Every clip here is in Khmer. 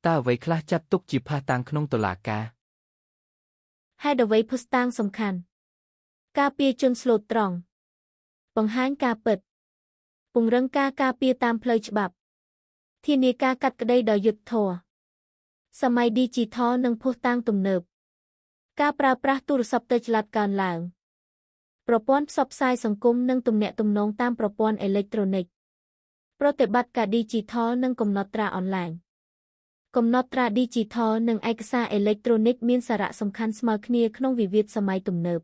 ตาไว้คลาจัดตุกจีพาตังขนงตุลากาให้ดไว้พุสตังสำคัญกาเปียจนสโลตรองบังหานกาเปิดปุงเริงกาเปียตามเพลยฉบับที่นีกากัดกระไดดอยหยุดทัวสมัยดิจิทัลนังพุสตังตุ่มเนิบกาปราปราตุรศัพท์เตจลัดการหลังประปอนซอบไซสังคมนังตุ่มเนะตุ่มนองตามประปอนอิเล็กทรอนิกส์ปฏิบัติการดิจิทัลนังกำหนดตราออนไลน์กำหนดตราดิจิทัลนังเอกสารอิเล็กทรอนิกส์มีสาระสำคัญเสมอคเนียขนมวิวิธสมัยตุ่มเนิบ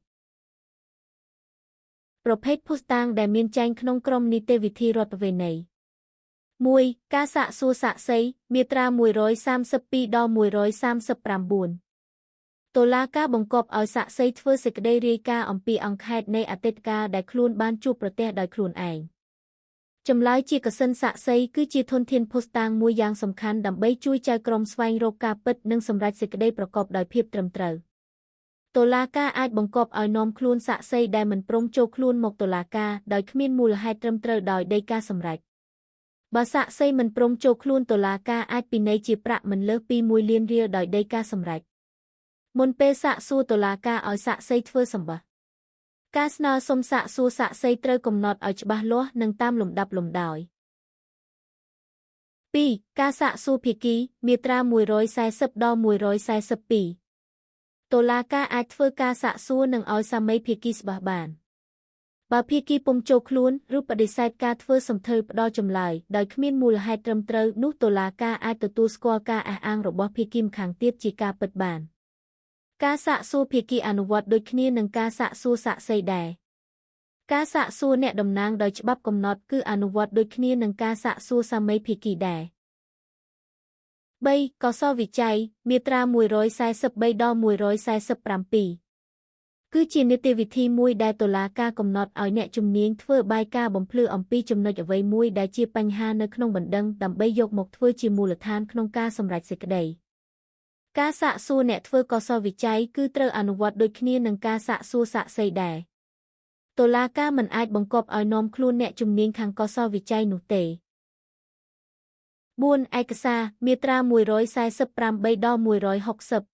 ประเภทพุสตังได้มีแจ้งขนมกรมนิเตวิธีรถเวนัยมวยกาสะสูสะไซมีตรามวย132 ដល់139តុលាការបង្គាប់ឲ្យសាក់សីធ្វើសេចក្តីរាយការណ៍អំពីអង្គហេតុនៃអតីតកាលដែលខ្លួនបានជួបប្រទះដោយខ្លួនឯងចម្លើយជាកសិនសាក់សីគឺជាធនធានភស្តុតាងមួយយ៉ាងសំខាន់ដើម្បីជួយចៅក្រមស្វែងរកការពិតនិងសម្រេចសេចក្តីប្រកបដោយភាពត្រឹមត្រូវតុលាការអាចបង្គាប់ឲ្យនាំខ្លួនសាក់សីដែលមិនព្រមចូលខ្លួនមកតុលាការដោយគ្មានមូលហេតុត្រឹមត្រូវដោយដីកាសម្រេចបើសាក់សីមិនព្រមចូលខ្លួនតុលាការអាចពិន័យជាប្រាក់មិនលើសពី1 លានរៀលដោយដីកាសម្រេចមុនពេលសាកសួរតុលាការឲ្យសាក់សីធ្វើសម្បត្តិការស្នើសុំសាកសួរសាក់សីត្រូវកំណត់ឲ្យច្បាស់លាស់និងតាមលំដាប់លំដោយ 2. ការសាកសួរភាគីមាត្រា140ដល់142តុលាការអាចធ្វើការសាកសួរនិងឲ្យសាមីភាគីស្បះបានបើភាគីពុំចូលខ្លួនឬបដិសេធការធ្វើសំថើផ្ដល់ចម្លើយដោយគ្មានមូលហេតុត្រឹមត្រូវនោះតុលាការអាចទទួលស្គាល់ការអះអាងរបស់ភាគីម្ខាងទៀតជាការពិតបានការសាកសួរភាគីអនុវត្តដូចគ្នានឹងការសាកសួរសាក់សីដែរការសាកសួរអ្នកតំណាងដោយច្បាប់កំណត់គឺអនុវត្តដូចគ្នានឹងការសាកសួរសាមីភាគីដែរ 3. កសវិច័យមាត្រា143ដល់147គឺជានីតិវិធីមួយដែលតុលាការកំណត់ឲ្យអ្នកជំនាញធ្វើបាយការណ៍បំភ្លឺអំពីចំណុចអ្វីមួយដែលជាបញ្ហានៅក្នុងបណ្ដឹងដើម្បីយកមកធ្វើជាមូលដ្ឋានក្នុងការសម្រេចសេចក្តីការសាកសួរអ្នកធ្វើកសលវិច័យគឺត្រូវអនុវត្តដូចគ្នានឹងការសាកសួរសាក់សីដែរតុលាការមិនអាចបង្គាប់ឲ្យនាំខ្លួនអ្នកជំនាញខាងកសលវិច័យនោះទេ 4. ឯកសារមាត្រា148ដល់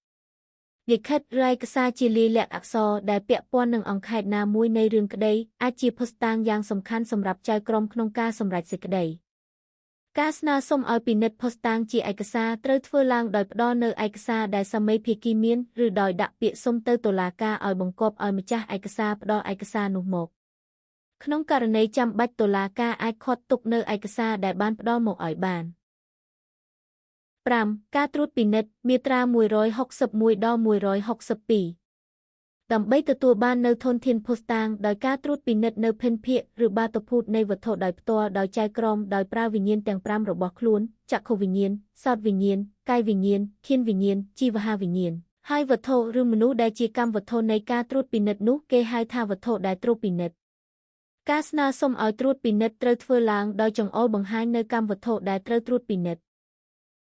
160លិខិតឬឯកសារជាលាយលក្ខណ៍អក្សរដែលពាក់ព័ន្ធនឹងអង្គហេតុណាមួយនៃរឿងក្តីអាចជាភស្តុតាងយ៉ាងសំខាន់សម្រាប់ចៅក្រមក្នុងការសម្រេចសេចក្តីការស្នើសុំឲ្យពិនិត្យភស្តុតាងជាឯកសារត្រូវធ្វើឡើងដោយផ្ដល់នូវឯកសារដែលសាមីភាគីមានឬដោយដាក់ពាក្យសុំទៅតុលាការឲ្យបង្គាប់ឲ្យម្ចាស់ឯកសារផ្ដល់ឯកសារនោះមកក្នុងករណីចាំបាច់តុលាការអាចឃាត់ទុកនូវឯកសារដែលបានផ្ដល់មកឲ្យបាន 5. ការត្រួតពិនិត្យមាត្រា161ដល់162ដើម្បីទទួលបាននូវធនធានភស្តុតាងដោយការត្រួតពិនិត្យនៅភិនភាគឬបាតុភូតនៃវត្ថុដោយផ្ទាល់ដោយចៅក្រមដោយប្រើវិញ្ញាណទាំង5របស់ខ្លួនចក្ខុវិញ្ញាណសោតវិញ្ញាណកាយវិញ្ញាណឃានវិញ្ញាណជីវហាវិញ្ញាណហើយវត្ថុឬមនុស្សដែលជាកម្មវត្ថុនៃការត្រួតពិនិត្យនោះគេហៅថាវត្ថុដែលត្រួតពិនិត្យការស្នើសុំឲ្យត្រួតពិនិត្យត្រូវធ្វើឡើងដោយចង្អុលបង្ហាញនៅកម្មវត្ថុដែលត្រូវត្រួតពិនិត្យ